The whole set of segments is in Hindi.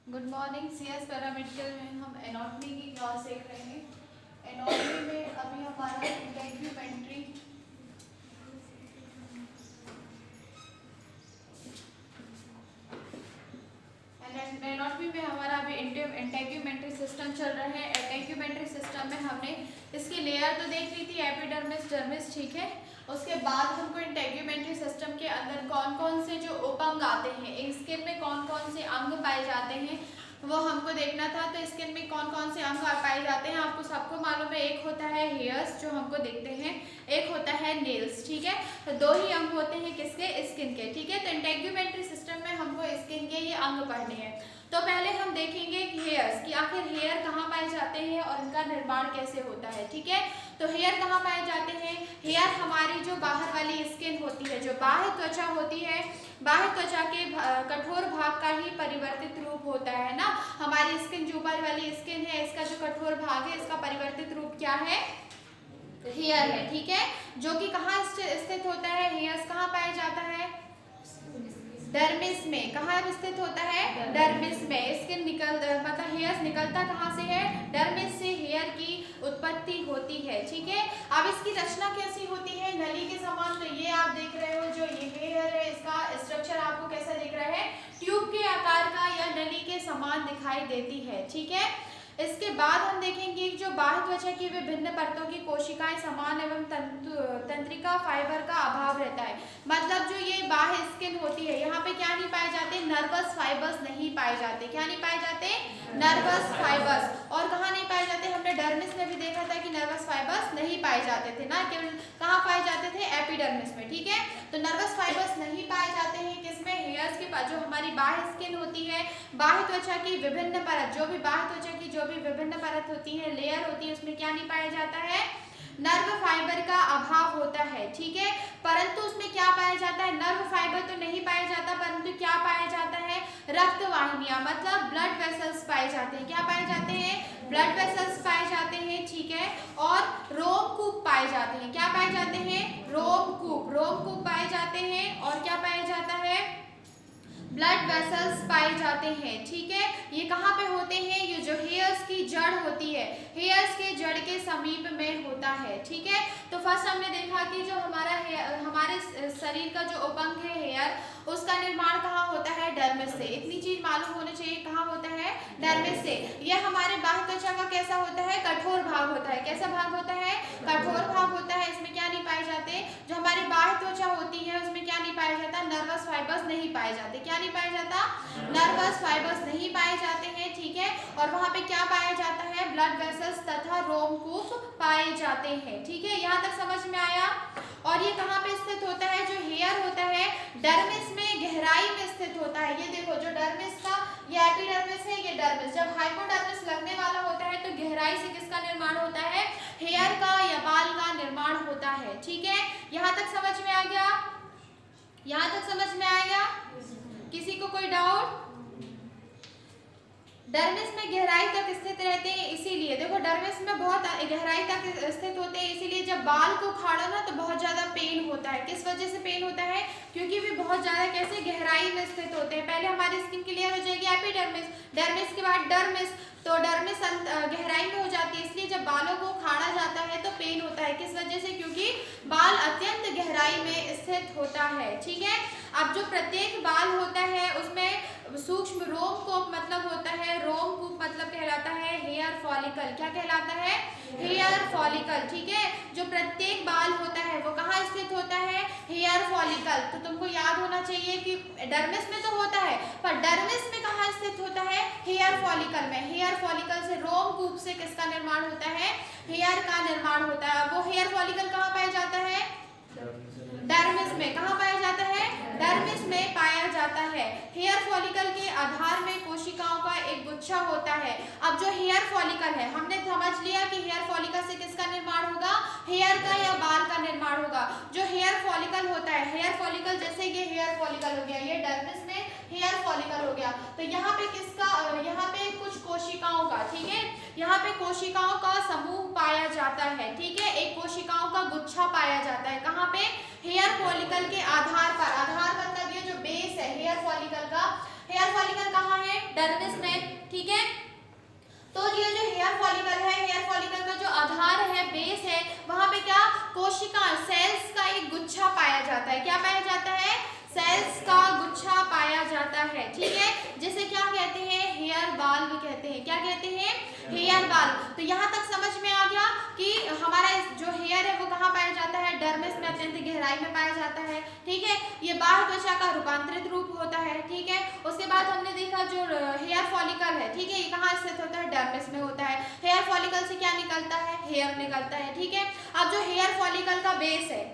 Good morning. सीएस पैरामेडिकल में हम एनाटॉमी की क्लास देख रहे हैं। एनाटॉमी में अभी हमारा इंटेग्यूमेंट्री एनाटॉमी में हमारा अभी इंटेग्यूमेंट्री सिस्टम चल रहा है। इंटेग्यूमेंट्री सिस्टम में हमने इसकी लेयर तो देख ली थी, एपिडर्मिस, डर्मिस, ठीक है। उसके बाद हमको इंटेग्यूमेंट्री सिस्टम के अंदर कौन कौन से जो उपअंग आते हैं, स्किन में कौन कौन से अंग पाए जाते हैं वो हमको देखना था। तो स्किन में कौन कौन से अंग पाए जाते हैं आपको सबको मालूम है। एक होता है हेयर्स जो हमको दिखते हैं, एक होता है नेल्स, ठीक है। तो दो ही अंग होते हैं किसके, स्किन के, ठीक है। तो इंटेग्यूमेंट्री सिस्टम में हमको स्किन के ये अंग पढ़ने हैं। तो पहले हम देखेंगे कि हेयर्स की आखिर हेयर कहाँ पाए जाते हैं और इनका निर्माण कैसे होता है, ठीक है। तो हेयर कहाँ पाए जाते हैं? हेयर हमारी जो बाहर वाली स्किन होती है, जो बाह्य त्वचा होती है, बाह्य त्वचा के कठोर भाग का ही परिवर्तित रूप होता है ना। हमारी स्किन जो ऊपर वाली स्किन है, इसका जो कठोर भाग है, इसका परिवर्तित रूप क्या है? हेयर है, ठीक है। जो कि कहाँ स्थित होता है? हेयर्स कहाँ पाया जाता है? डर्मिस में। कहाँ स्थित होता है? डर्मिस में। स्किन मतलब हेयर्स निकलता कहाँ से है? डर्मिस से हेयर की उत्पत्ति होती है, ठीक है। अब इसकी रचना कैसी होती है? नली के समान। तो ये आप देख रहे हो जो ये हेयर है, इसका स्ट्रक्चर आपको कैसा दिख रहा है? ट्यूब के आकार का या नली के समान दिखाई देती है, ठीक है। इसके बाद हम देखेंगे जो बाह्य त्वचा की विभिन्न परतों की कोशिकाएं समान एवं तंत्रिका फाइबर का अभाव रहता है। मतलब जो ये बाह्य स्किन होती है, यहाँ पे क्या नहीं पाए जाते? नर्वस फाइबर्स नहीं पाए जाते। क्या नहीं पाए जाते? Nervous fibres. और कहाँ नहीं पाए जाते? हमने डर्मिस में भी देखा था कि नर्वस फाइबर्स नहीं पाए जाते थे ना, केवल कहाँ पाए जाते थे? एपिडर्मिस में, ठीक है। तो नर्वस फाइबर्स नहीं पाए जाते हैं किसमें? हेयर्स के पास। जो हमारी बाह्य स्किन होती है, बाह्य त्वचा की विभिन्न परत, जो भी बाह्य त्वचा की जो भी विभिन्न परत होती है, लेयर होती है, उसमें क्या नहीं पाया जाता है? नर्व फाइबर का अभाव होता है, ठीक है। परंतु उसमें क्या पाया जाता है? नर्व फाइबर तो नहीं पाया जाता, परंतु क्या पाया जाता है? रक्त वाहिनियां, मतलब ब्लड वेसल्स पाए जाते हैं। क्या पाए जाते हैं? ब्लड वेसल्स पाए जाते हैं, ठीक है। और रोमकूप पाए जाते हैं। क्या पाए जाते हैं? रोमकूप। रोमकूप पाए जाते हैं। और क्या पाया जाता है? ब्लड वेसल्स पाए जाते हैं, ठीक है। ये कहाँ पे होते हैं? ये जो हेयर्स की जड़ होती है, हेयर्स के जड़ के समीप में होता है, ठीक है। तो फर्स्ट हमने देखा कि जो हमारे शरीर का जो उपअंग है हेयर, उसका निर्माण कहाँ होता है? डर्मिस से। इतनी चीज मालूम होनी चाहिए, कहाँ होता है? डर्मिस से। यह हमारे बाह्य त्वचा का कैसा होता है? कठोर भाग होता है। कैसा भाग होता है? कठोर भाग होता है। इसमें क्या नहीं पाए जाते? जो हमारी बाह्य त्वचा होती है उसमें क्या नहीं पाया जाता? नर्वस फाइबर्स नहीं पाए जाते। क्या नहीं पाया जाता? नर्वस फाइबर्स नहीं पाए जाते हैं, ठीक है। और वहां पे क्या पाया जाता है? ब्लड वेसल्स तथा रोमकूप पाए जाते हैं, ठीक है। यहाँ तक समझ में आया? और ये कहाँ पे स्थित होता है? जो हेयर होता है डर्मिस में गहराई में स्थित होता है। ये देखो जो डर्मिस का, ये एपिडर्मिस है, ये डर्मिस। जब हाइपोडर्मिस लगने वाला होता है तो गहराई से किसका निर्माण होता है? हेयर का या बाल का निर्माण होता है, ठीक है। यहाँ तक समझ में आ गया? यहाँ तक समझ में आएगा? किसी को कोई डाउट? डर्मिस में गहराई तक स्थित रहते हैं, इसीलिए देखो डर्मिस में बहुत गहराई तक स्थित होते हैं, इसीलिए जब बाल को उखाड़ो ना तो बहुत ज्यादा पेन होता है। किस वजह से पेन होता है? क्योंकि वे बहुत ज्यादा कैसे गहराई में स्थित होते हैं। पहले हमारी स्किन क्लियर हो जाएगी एपिडर्मिस, डर्मिस के बाद डर्मिस, तो डर्मिस गहराई में हो जाती है, इसलिए जब बालों को उखाड़ा जाता है तो पेन होता है। किस वजह से? क्योंकि बाल अत्यंत गहराई में स्थित होता है, ठीक है। अब जो प्रत्येक बाल होता है उसमें सूक्ष्म रोमकूप मतलब होता है, रोमकूप मतलब कहलाता है हेयर फॉलिकल। क्या कहलाता है? हेयर फॉलिकल, ठीक है। जो प्रत्येक बाल होता है वो कहाँ स्थित होता है? Hair follicle. तो तुमको याद होना चाहिए कि डर्मिस में तो होता है, पर डर्मिस में कहाँ स्थित होता है? हेयर फॉलिकल में। हेयर फॉलिकल से, रोमकूप से किसका निर्माण होता है? हेयर का निर्माण होता है। वो हेयर फॉलिकल कहाँ पाया जाता है? डर्मिस में। कहाँ पाया जाता है? डर्मिस में पाया जाता है। हेयर फॉलिकल के आधार में कोशिकाओं का एक गुच्छा होता है। अब जो हेयर फॉलिकल है, हमने समझ लिया कि हेयर फॉलिकल से किसका निर्माण होगा? हेयर का या बाल का निर्माण होगा। जो हेयर फॉलिकल होता है, हेयर फॉलिकल जैसे ये हेयर फॉलिकल हो गया, ये डर्मिस में हेयर फॉलिकल हो गया। तो यहाँ पे किसका, यहाँ पे कुछ कोशिकाओं का, ठीक है, यहाँ पे कोशिकाओं का समूह पाया जाता है, ठीक है। एक कोशिकाओं का गुच्छा पाया जाता है। कहाँ पे? हेयर फॉलिकल के आधार पर। आधार मतलब ये जो बेस है हेयर फॉलिकल का, हेयर फॉलिकल कहाँ है? डर्मिस में सेल्स का गुच्छा पाया जाता है, ठीक है, जिसे क्या कहते हैं, हेयर बाल्ब कहते हैं। क्या कहते हैं, हेयर बाल्ब। तो यहाँ तक समझ में आ गया कि हमारा जो हेयर है वो कहाँ पाया जाता है, डर्मिस में अत्यंत गहराई में पाया जाता है, ठीक है। ये बाह्य त्वचा का रूपांतरित रूप होता है, ठीक है। उसके बाद हमने देखा जो हेयर फॉलिकल है, ठीक है, ये कहाँ स्थित होता है, डर्मिस में होता है। हेयर फॉलिकल से क्या निकलता है, हेयर निकलता है, ठीक है। अब जो हेयर फॉलिकल का बेस है,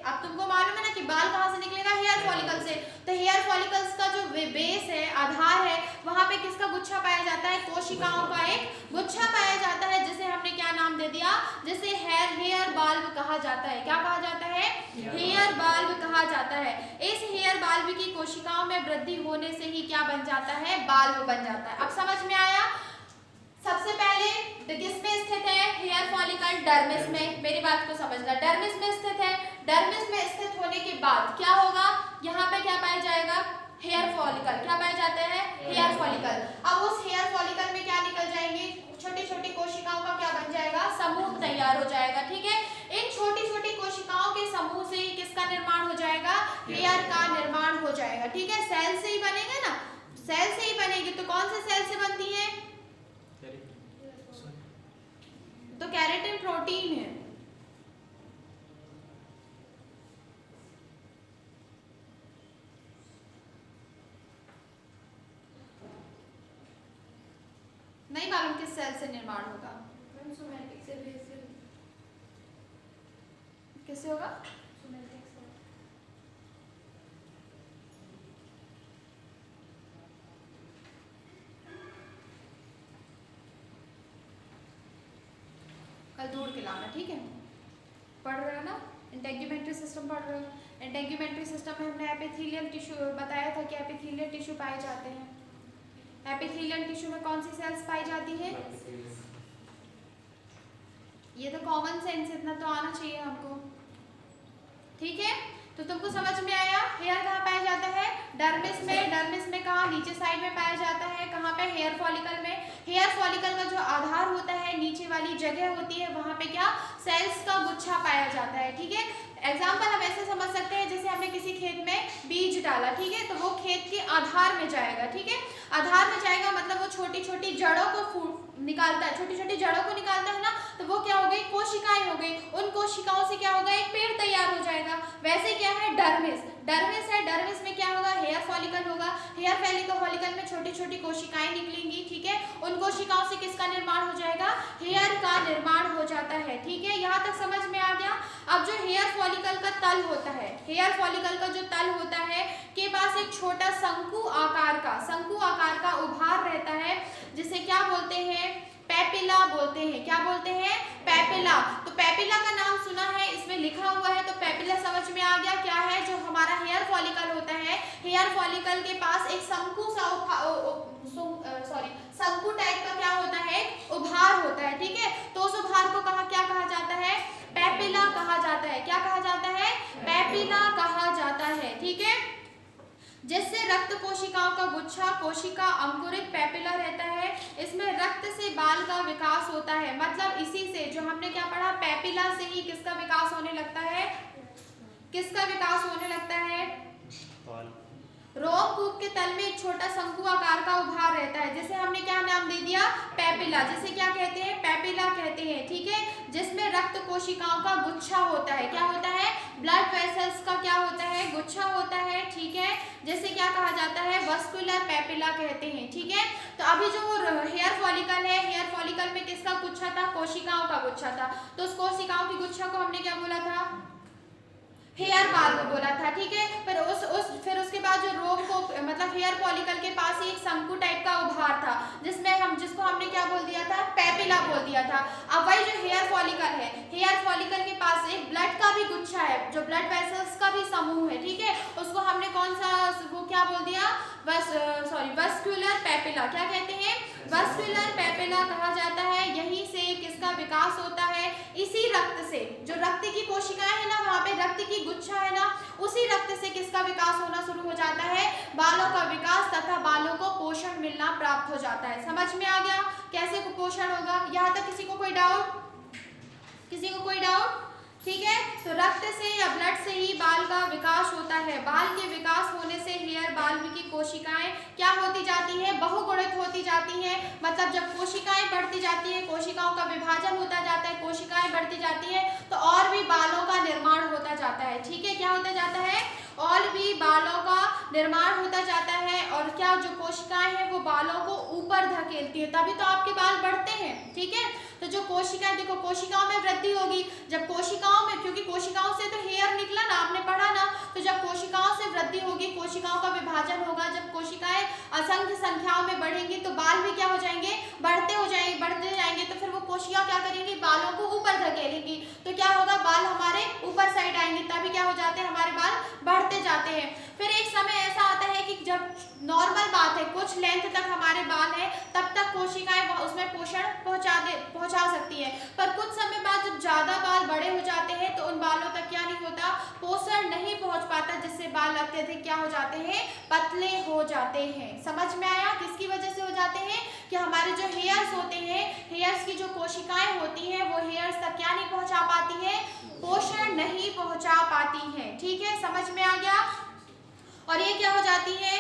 अब तुमको मालूम है ना कि बाल कहाँ से निकलेगा, हेयर फॉलिकल से। तो हेयर फॉलिकल्स का जो बेस है, आधार है, वहां पे किसका गुच्छा पाया जाता है, कोशिकाओं का एक गुच्छा पाया जाता है, जिसे हमने क्या नाम दे दिया, जिसे हेयर बाल्ब कहा जाता है। क्या कहा जाता है, हेयर बाल्ब कहा जाता है। इस हेयर बाल्ब की कोशिकाओं में वृद्धि होने से ही क्या बन जाता है, बाल्ब बन जाता है। अब समझ में आया। सबसे पहले किस में स्थित है, हेयर फॉलिकल डर्मिस में। मेरी बात को समझना, डर्मिस में स्थित है। डर्मिस में स्थित होने के बाद क्या होगा, यहाँ पे क्या पाया जाएगा, हेयर फॉलिकल। क्या पाया जाता है, हेयर फॉलिकल। अब उस हेयर फॉलिकल में क्या निकल जाएंगे, छोटी छोटी कोशिकाओं का क्या बन जाएगा, समूह तैयार हो जाएगा, ठीक है। इन छोटी छोटी कोशिकाओं के समूह से ही किसका निर्माण हो जाएगा, हेयर का निर्माण हो जाएगा, ठीक है। सेल से ही बनेगा ना, सेल से ही बनेगी। तो कौन से सेल से बनती है, तो केराटिन प्रोटीन है। नहीं मालूम किस सेल से निर्माण होगा, किससे होगा, कल ढूंढ के लाना, ठीक है। पढ़ रहे हो ना, इंटेग्यूमेंट्री सिस्टम पढ़ रहे हो। इंटेग्यूमेंट्री सिस्टम में हमने एपिथेलियल टिश्यू बताया था कि एपिथेलियल टिश्यू पाए जाते हैं। एपिथेलियल टिश्यू में कौन सी सेल्स पाई जाती है, ये तो कॉमन सेंस, इतना तो आना चाहिए हमको, ठीक है। तो तुमको समझ में आया, हेयर कहाँ पाया जाता है, डर्मिस में। डर्मिस में कहाँ, नीचे साइड में पाया जाता है, कहाँ पे, हेयर फॉलिकल में। हेयर फॉलिकल का जो आधार होता है, नीचे वाली जगह होती है, वहां पे क्या, सेल्स का गुच्छा पाया जाता है, ठीक है। एग्जाम्पल हम ऐसे समझ सकते हैं, जैसे हमने किसी खेत में बीज डाला, ठीक है, तो वो खेत के आधार में जाएगा, ठीक है। आधार में जाएगा मतलब वो छोटी छोटी जड़ों को निकालता है, छोटी छोटी जड़ों को निकालता है ना, तो वो क्या हो गई, कोशिकाएं हो गई। उन कोशिकाओं से क्या होगा, एक पेड़ तैयार हो जाएगा। वैसे क्या है, डर्मिस, डर्मिस है, डर्मिस में क्या होगा, हेयर फॉलिकल होगा। हेयर फॉलिकल में छोटी छोटी कोशिकाएं निकलेंगी, ठीक है। उन कोशिकाओं से किसका निर्माण हो जाएगा, हेयर का निर्माण हो जाता है, ठीक है। यहाँ तक समझ में आ गया। अब जो हेयर फॉलिकल का तल होता है, हेयर फॉलिकल का जो तल होता है के पास एक छोटा शंकु आकार का उभार रहता है, जिसे क्या बोलते हैं, पेपिला बोलते हैं। क्या बोलते हैं, पेपिला। तो पेपिला का नाम सुना है, इसमें लिखा हुआ है, तो पेपिला समझ में आ गया क्या है। जो हमारा हेयर फॉलिकल होता है, हेयर फॉलिकल के पास एक शंकु टाइप का क्या होता है, उभार होता है, ठीक है। तो उस उभार को क्या कहा जाता है, पेपिला कहा जाता है। क्या कहा जाता है, पेपिला कहा जाता है, ठीक है। जिससे रक्त कोशिकाओं का गुच्छा, कोशिका अंकुरित पेपिला रहता है। इसमें रक्त से बाल का विकास होता है, मतलब इसी से, जो हमने क्या पढ़ा, पेपिला से ही किसका विकास होने लगता है, किसका विकास होने लगता है, रोमकूप के तल में एक छोटा शंकु आकार का उभार रहता है, जिसे हमने क्या नाम दे दिया, पेपिला। जिसे क्या कहते हैं, पेपिला कहते हैं, ठीक है। जिसमें रक्त कोशिकाओं का गुच्छा होता है। क्या होता है, ब्लड वेसल्स का क्या होता है, गुच्छा होता है, ठीक है। जिसे क्या कहा जाता है, वस्कुलर पेपिला कहते हैं, ठीक है। तो अभी जो वो हेयर फॉलिकल है, हेयर फॉलिकल में किसका गुच्छा था, कोशिकाओं का गुच्छा था। तो उस कोशिकाओं की गुच्छा को हमने क्या बोला था, हेयर बाल्ब बोला था, ठीक है। फिर उसके बाद जो रोम को, मतलब हेयर फॉलिकल के पास ही एक शंकु टाइप का उभार था, जिसको हमने क्या बोल दिया था, पेपिला बोल दिया था। अब वही जो हेयर फॉलिकल है, हेयर फॉलिकल के पास एक ब्लड का भी गुच्छा है, जो ब्लड वेसल्स का भी समूह है, ठीक है। उसको हमने कौन सा, वो क्या बोल दिया, वस्कुलर पेपिला। क्या कहते हैं, वस्कुलर पेपिला कहा जाता है। यहीं से किसका विकास होता है, इसी रक्त से, जो रक्त की कोशिकाएं है ना, वहाँ पे रक्त की गुच्छा है ना, उसी रक्त से किसका विकास होना शुरू हो जाता है, बालों का विकास तथा बालों को पोषण मिलना प्राप्त हो जाता है। समझ में आ गया कैसे पोषण होगा। यहाँ तक किसी को कोई डाउट, किसी को कोई डाउट, ठीक है। तो रक्त से या ब्लड से ही बाल का विकास होता है। बाल के विकास होने से हेयर बाल की कोशिकाएं क्या होती जाती है, बहुगुणित होती जाती है। मतलब जब कोशिकाएं बढ़ती जाती है, कोशिकाओं का विभाजन होता जाता है, कोशिकाएं बढ़ती जाती है, तो और भी बालों का निर्माण होता जाता है। ठीक है, क्या होता जाता है, और भी बालों का निर्माण होता जाता है। और क्या जो कोशिकाएं हैं वो बालों को ऊपर धकेलती है, तभी तो आपके बाल बढ़ते हैं। ठीक है, तो जो कोशिकाएं, देखो कोशिकाओं में वृद्धि होगी, जब कोशिकाओं में, क्योंकि कोशिकाओं से तो हेयर निकला ना, आपने पढ़ा ना, तो जब कोशिकाओं से वृद्धि होगी, कोशिकाओं का विभाजन होगा, जब कोशिकाएं असंख्य संख्याओं में बढ़ेंगी तो बाल भी क्या हो जाएंगे, बढ़ते जाएंगे। तो फिर वो कोशिका क्या करेंगी, बालों को ऊपर धकेलेंगी, तो क्या होगा, बाल हमारे ऊपर साइड आएंगे, तभी क्या हो जाते हैं, हमारे बाल बढ़ते जाते हैं। फिर एक समय ऐसा आता है कि जब नॉर्मल बात है, कुछ लेंथ तक हमारे बाल है, तब तक कोशिकाएं उसमें पोषण पहुंचा सकती है। पर कुछ समय बाद जब ज्यादा बाल बड़े हो जाते हैं तो उन बालों तक क्या नहीं होता, पोषण नहीं पहुंच पाता, जिससे बाल अत्यधिक क्या हो जाते हैं, पतले हो जाते हैं। समझ में आया, किसकी वजह से हो जाते हैं, कि हमारे जो हेयर्स होते हैं, हेयर्स की जो कोशिकाएं होती हैं वो हेयर्स तक क्या नहीं पहुंचा पाती है, पोषण नहीं पहुंचा पाती है। ठीक है, समझ में आ गया। और ये क्या हो जाती है,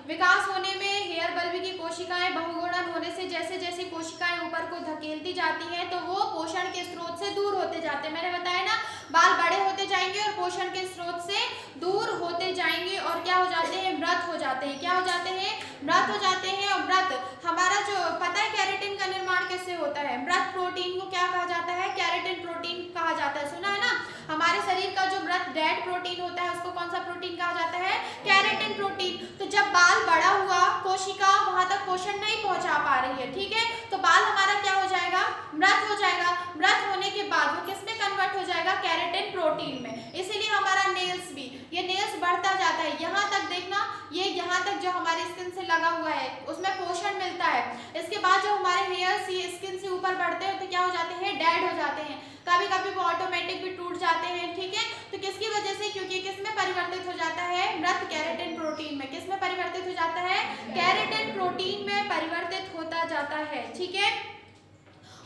विकास होने में हेयर बल्ब की कोशिकाएं बहुगुणन होने से जैसे जैसे कोशिकाएं ऊपर को धकेलती जाती हैं तो वो पोषण के स्रोत से दूर होते जाते हैं। मैंने बताया ना, बाल बड़े होते जाएंगे और पोषण के स्रोत से दूर होते जाएंगे और क्या हो जाते हैं, मृत हो जाते हैं। क्या हो जाते हैं, मृत हो जाते हैं। और मृत, हमारा जो पता है केराटिन का निर्माण कैसे होता है, मृत प्रोटीन को क्या कहा जाता है, केराटिन प्रोटीन कहा जाता है। सुना है ना, हमारे शरीर का जो मृत डेड प्रोटीन होता है उसको कौन सा प्रोटीन कहा जाता है, केराटिन प्रोटीन। तो जब बाल बड़ा हुआ, कोशिका वहां तक पोषण नहीं पहुंचा पा रही है, ठीक है, तो बाल हमारा क्या हो जाएगा, मृत हो जाएगा। मृत होने के बाद वो किसमें कन्वर्ट हो जाएगा, केराटिन प्रोटीन में। इसीलिए हमारा नेल्स भी, ये नेल्स बढ़ता जाता है, यहाँ तक देखना, ये यहाँ तक जो हमारी स्किन से लगा हुआ है उसमें पोषण मिलता है। इसके बाद जो हमारे हेयर्स ये स्किन से ऊपर बढ़ते हैं तो क्या हो जाते हैं, डेड हो जाते हैं। कभी कभी वो ऑटोमेटिक भी टूट जाते हैं। ठीक है, तो किसकी वजह से, क्योंकि किसमें परिवर्तित हो जाता है, मृत केराटिन प्रोटीन में। किसमें परिवर्तित हो जाता है, केराटिन प्रोटीन में परिवर्तित होता जाता है। ठीक है,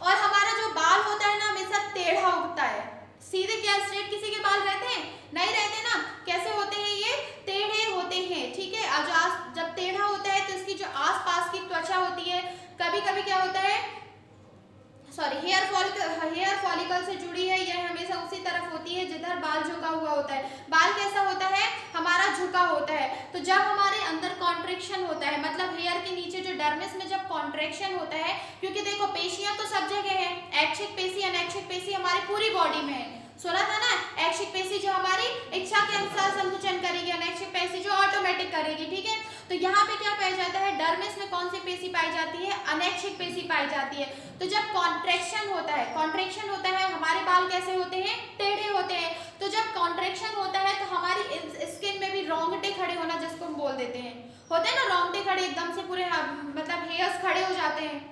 और हमारा जो बाल होता है ना, हमेशा टेढ़ा उगता है। सीधे क्या स्ट्रेट किसी के बाल रहते हैं, नहीं रहते ना, कैसे होते हैं, ये टेढ़े होते हैं। ठीक है, जब टेढ़ा होता है तो इसकी जो आसपास की त्वचा होती है, कभी कभी क्या होता है, हेयर फॉलिकल से जुड़ी है, यह हमेशा उसी तरफ होती है जिधर बाल झुका हुआ होता है। बाल कैसा होता है, हमारा झुका होता है। तो जब हमारे अंदर कॉन्ट्रैक्शन होता है, मतलब हेयर के नीचे जो डर्मिस में जब कॉन्ट्रैक्शन होता है, क्योंकि देखो पेशियां तो सब जगह है, ऐच्छिक पेशी अनैच्छिक पेशी हमारी पूरी बॉडी में है। सुना था ना, ऐच्छिक पेशी जो हमारी इच्छा के अनुसार संकुचन करेगी, अनैच्छिक पेशी जो ऑटोमेटिक करेगी। ठीक है, तो यहाँ पे क्या पाया जाता है, डर्मिस में कौन सी पेशी पाई जाती है, अनैच्छिक पेशी पाई जाती है। तो जब कॉन्ट्रैक्शन होता है, हमारे बाल कैसे होते हैं, टेढ़े होते हैं। तो जब कॉन्ट्रैक्शन होता है तो हमारी स्किन में भी रोंगटे खड़े होना, जिसको हम बोल देते हैं, होते हैं ना रोंगटे खड़े, एकदम से पूरे मतलब हेयर्स खड़े हो जाते हैं।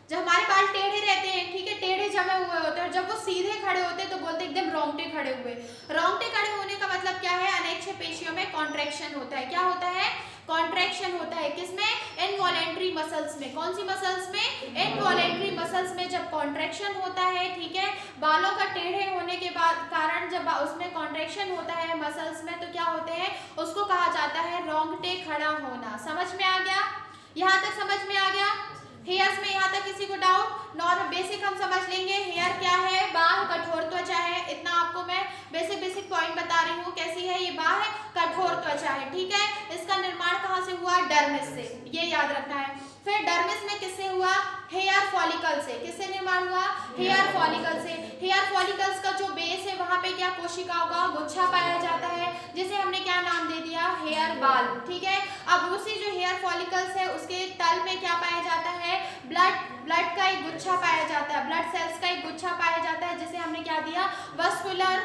जब हमारे बाल टेढ़े रहते हैं, ठीक है, टेढ़े जमे हुए होते हैं, और जब वो सीधे खड़े होते हैं तो बोलते हैं एकदम रोंगटे खड़े हुए। रोंगटे खड़े होने का मतलब क्या है, अनैच्छिक पेशियों में कॉन्ट्रैक्शन होता है। क्या होता है, कॉन्ट्रैक्शन होता है। किसमें, इनवॉलेंट्री मसल्स में। कौन सी मसल्स में, इनवॉलेंट्री मसल्स में जब कॉन्ट्रैक्शन होता है, ठीक है, बालों का टेढ़े होने के बाद कारण जब उसमें कॉन्ट्रैक्शन होता है मसल्स में, तो क्या होते हैं, उसको कहा जाता है रोंगटे खड़ा होना। समझ में आ गया, यहाँ तक समझ में आ गया। हेयर्स में यहाँ तक किसी को डाउट, नॉर्मल बेसिक हम समझ लेंगे। हेयर क्या है, बाल कठोर त्वचा है, इतना आपको मैं बेसिक पॉइंट बता रही हूँ। कैसी है ये बाल, कठोर त्वचा है। ठीक है, इसका निर्माण कहाँ से हुआ, डर्मिस से, ये याद रखना है। फिर डर्मिस में किससे हुआ, हेयर फॉलिकल से। किससे निर्माण हुआ, हेयर फॉलिकल से। हेयर फॉलिकल्स का जो बेस है वहाँ पे क्या कोशिकाओं का गुच्छा पाया जाता है, जिसे हमने क्या नाम दे दिया, हेयर बाल। ठीक है, अब उसी जो हेयर फॉलिकल्स है उसके तल में क्या पाया जाता है, ब्लड का एक गुच्छा पाया जाता है, ब्लड सेल्स का एक गुच्छा पाया जाता है, जिसे हमने क्या दिया, वस्कुलर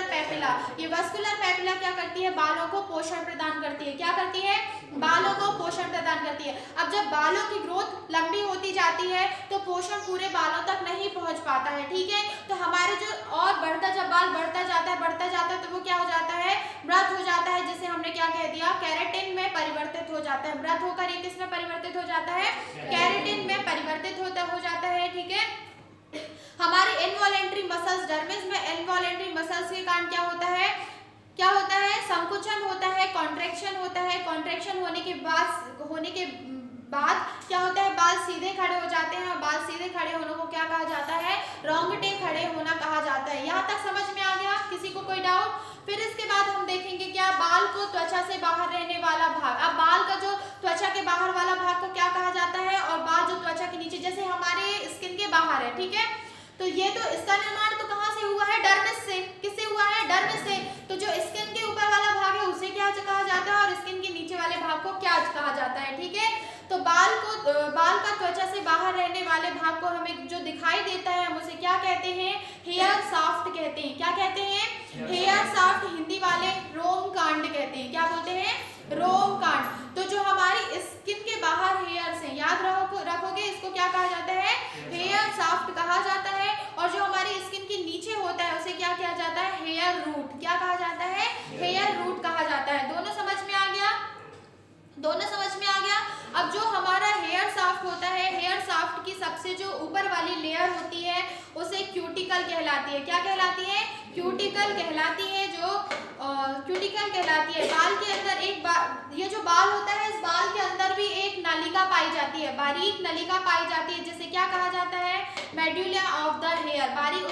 पेपिला। ये वस्कुलर पेपिला क्या करती है, बालों को पोषण प्रदान करती है। क्या करती है, बालों को पोषण प्रदान करती है। अब जब बालों की ग्रोथ लंबी होती जाती है तो पोषण पूरे बालों तक नहीं पहुंच पाता है। ठीक है, तो हमारे जो और जब बाल बढ़ता जाता है तो वो क्या हो जाता है, मृत हो जाता है, जिसे हमने क्या कह दिया, केराटिन में परिवर्तित हो जाता है। मृत होकर ये किस में परिवर्तित हो जाता है, केराटिन में परिवर्तित हो जाता है। ठीक है, हमारे इनवॉलेंट्री मसल्स डर्मिस संकुचन होता है, कॉन्ट्रैक्शन होता है। कॉन्ट्रैक्शन होने के बाद क्या होता है, बाल सीधे खड़े हो जाते हैं और बाल सीधे खड़े होने को क्या कहा जाता है, रोंगटे खड़े होना कहा जाता है। यहाँ तक समझ में आ गया? किसी को कोई डाउट? फिर इसके बाद हम देखेंगे क्या, बाल को त्वचा से बाहर रहने वाला भाग। अब बाल का जो त्वचा के बाहर वाला भाग को क्या कहा जाता है, और बाल जो त्वचा के नीचे, जैसे हमारे स्किन के बाहर है, ठीक है, तो ये तो इसका निर्माण तो कहाँ से हुआ है, डर्मिस से। किससे हुआ है, डर्मिस से। तो जो स्किन के ऊपर वाला भाग है उसे क्या कहा जाता है, और स्किन के नीचे वाले भाग को क्या कहा जाता है, ठीक है। तो बाल का त्वचा से बाहर रहने वाले भाग को हमें जो दिखाई देता है, हम उसे क्या कहते हैं, हेयर शाफ्ट कहते हैं। क्या कहते हैं, हेयर शाफ्ट। हिंदी वाले रोम कांड कहते हैं। क्या बोलते हैं, रोम कांड। तो जो हमारी स्किन के बाहर हेयर्स हैं, याद रखोगे, इसको क्या कहा जाता है, हेयर शाफ्ट कहा जाता है। और जो हमारी स्किन के नीचे होता है उसे क्या कहा जाता है, हेयर रूट। क्या कहा जाता है, हेयर रूट कहा जाता है। दोनों समझ में आ गया? दोनों समझ में आ गया। अब जो हमारा हेयर शाफ्ट होता है, हेयर शाफ्ट की सबसे जो ऊपर वाली लेयर होती है उसे क्यूटिकल कहलाती है। क्या कहलाती है, क्यूटिकल कहलाती है। जो क्यूटिकल कहलाती है। बाल के अंदर ये जो बाल होता है, इस बाल के अंदर भी एक नलिका पाई जाती है, बारीक नलिका पाई जाती है, जिसे क्या कहा जाता है, मेड्यूला ऑफ द हेयर। बारीक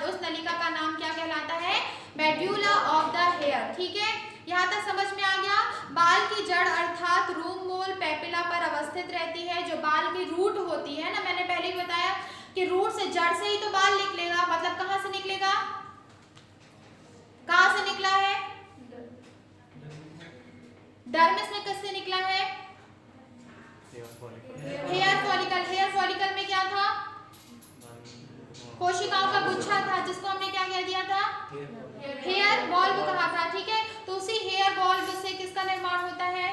उस नलिका का नाम क्या कहलाता है, मेड्यूला ऑफ द हेयर। ठीक है, यहाँ तक समझ में आ गया। बाल की जड़ अर्थात रूम मोल पेपिला पर अवस्थित रहती है। जो बाल की रूट होती है ना, मैंने पहले ही बताया कि रूट से, जड़ से ही तो बाल निकलेगा। मतलब कहाँ से निकलेगा, कहाँ से निकला है, डर्मिस में किससे निकला है, हेयर फॉलिकल। हेयर फॉलिकल में क्या था, कोशिकाओं का गुच्छा था, जिसको हमने क्या कह दिया था, हेयर बॉल्ब कहा था। ठीक है, तो उसी हेयर बॉल्ब से किसका निर्माण होता है,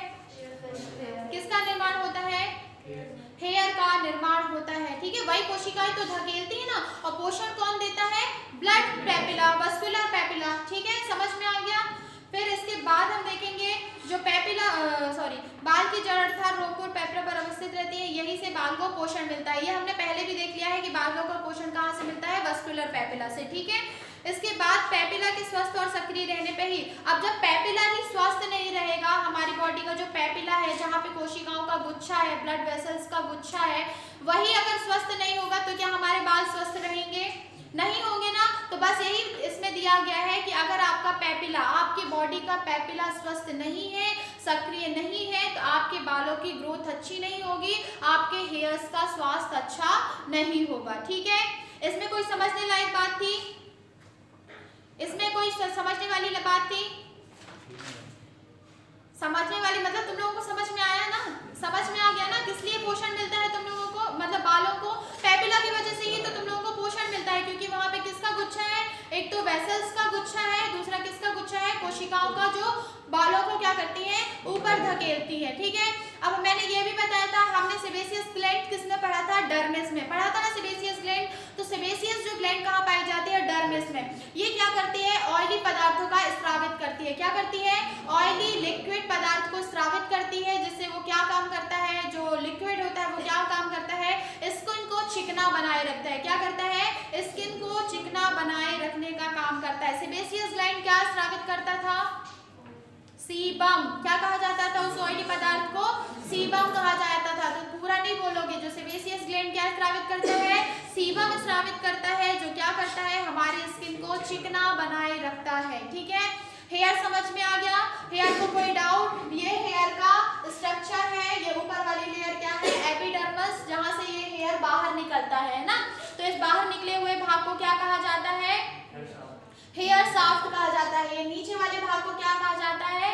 किसका निर्माण होता है, हेयर का निर्माण होता है। ठीक है, वही कोशिकाएं तो धकेलती है ना, और पोषण कौन देता है, ब्लड पेपिला, वस्कुलर पेपिला। ठीक है, समझ में आ गया। फिर इसके बाद हम देखेंगे जो बाल की जड़ अर्थात रोमकोट पेपिला पर अवस्थित रहती है, यही से बाल को पोषण मिलता है। ये हमने पहले भी देख लिया है कि बालों का पोषण कहाँ से मिलता है, वस्कुलर पेपिला से। ठीक है, इसके बाद पेपिला के स्वस्थ और सक्रिय रहने पे ही, अब जब पेपिला ही स्वस्थ नहीं रहेगा, हमारी बॉडी का जो पेपिला है, जहाँ पे कोशिकाओं का गुच्छा है, ब्लड वेसल्स का गुच्छा है, वही अगर स्वस्थ नहीं होगा तो क्या हमारे बाल स्वस्थ रहेंगे, नहीं होंगे ना। तो बस यही इसमें दिया गया है कि अगर आपका पेपिला, आपकी बॉडी का पेपिला स्वस्थ नहीं है, सक्रिय नहीं है, तो आपके बालों की ग्रोथ अच्छी नहीं होगी, आपके हेयर्स का स्वास्थ्य अच्छा नहीं होगा। ठीक है, इसमें कोई समझने लायक बात थी, इसमें कोई समझने वाली बात थी, समझने वाली मतलब तुम लोगों को समझ में आया ना, समझ में आ गया ना, किस लिए पोषण मिलता है तुम लोगों को, मतलब बालों को पेपिला की वजह से ही तो तुम लोगों को पोषण मिलता है, क्योंकि वहां पे किसका गुच्छा है, एक तो वेसल्स का गुच्छा है, दूसरा किसका गुच्छा है, कोशिकाओं का, जो बालों को क्या करती है, ऊपर धकेलती है। ठीक है, अब मैंने ये भी बताया था, हमने सेबेसियस ग्लैंड किसमें पढ़ा था, डर्मिस में पढ़ा था ना सेबेसियस ग्लैंड। तो सेबेसियस जो ग्लैंड कहाँ पाई जाती है, डर्मिस में। ये क्या करती है, ऑयली पदार्थों का स्रावित करती है। क्या करती है, ऑयली लिक्विड पदार्थ को स्रावित करती है, जिससे वो क्या काम करता है, जो लिक्विड होता है वो क्या काम करता है, स्किन को चिकना बनाए रखता है। क्या करता है, स्किन को चिकना बनाए रखने का काम करता है। सेबेसियस ग्लैंड क्या स्रावित करता था, सीबम। क्या कहा जाता था उस ऑयली पदार्थ को, सीबम कहा जाता था। तो पूरा नहीं बोलोगे, जो सेबेसियस ग्लैंड क्या स्रावित करता है, सीबम स्रावित करता है, जो क्या करता है, हमारी स्किन को चिकना बनाए रखता है। ठीक है, हेयर समझ में आ गया, हेयर को कोई डाउट, ये हेयर का स्ट्रक्चर है, ये ऊपर वाली लेयर क्या है, एपिडर्मिस, जहां से ये हेयर बाहर निकलता है ना। तो इस बाहर निकले हुए भाग को क्या कहा जाता है, हेयर शाफ्ट कहा जाता है। ये नीचे वाले भाग को क्या कहा जाता है,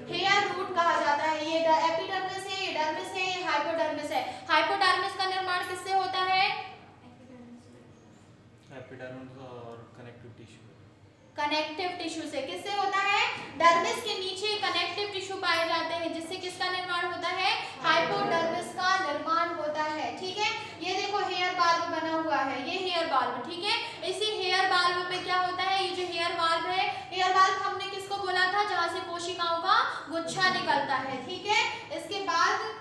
हेयर रूट कहा जाता है। ये एपिडर्मिस है, ये डर्मिस है, ये हाइपोडर्मिस है। हाइपोडर्मिस का निर्माण किससे होता है, एपिडर्मिस और कनेक्टिव टिश्यू, कनेक्टिव टिश्यू से। किससे होता है, डर्मिस के नीचे कनेक्टिव टिश्यू पाए जाते हैं, जिससे किसका निर्माण होता है, हाइपोडर्मिस का निर्माण होता है। ठीक है, ये देखो हेयर बाल्ब बना हुआ है, ये हेयर बाल्ब। ठीक है, इसी हेयर बाल्ब पे क्या होता है, ये जो हेयर बाल्ब है, हेयर बाल्ब हमने किसको बोला था, जहां से कोशिकाओं का गुच्छा निकलता है। ठीक है, इसके बाद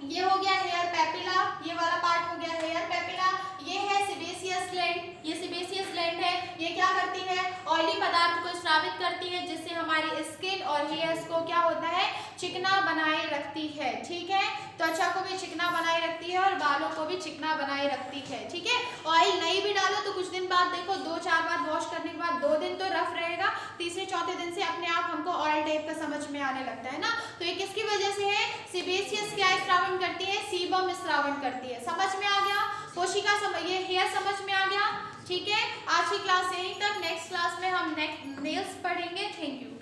ये हो गया हेयर पेपिला, ये वाला पार्ट हो गया हेयर पेपिला। ये है सेबेसियस ग्लैंड, ये सेबेसियस ग्लैंड है, ये क्या करती है, ऑयली पदार्थ को स्रावित करती है, जिससे हमारी स्किन और को क्या होता है, चिकना बनाए रखती है। ठीक है, त्वचा को भी चिकना बनाए रखती है और बालों को भी चिकना बनाए रखती है। ठीक है, ऑयल नहीं भी डालो तो कुछ दिन बाद देखो 2-4 बार वॉश करने के बाद 2 दिन तो रफ रहेगा, तीसरे चौथे दिन से अपने आप हमको ऑयल टाइप का समझ में आने लगता है ना। तो ये किसकी वजह से है, सीबेसियस क्या स्रावन करती है, सीबम स्रावन करती है। समझ में आ गया, कोशिका ये हेयर समझ में आ गया। ठीक है, आज की क्लास यहीं तक, नेक्स्ट क्लास में हम नेल्स पढ़ेंगे। Thank you.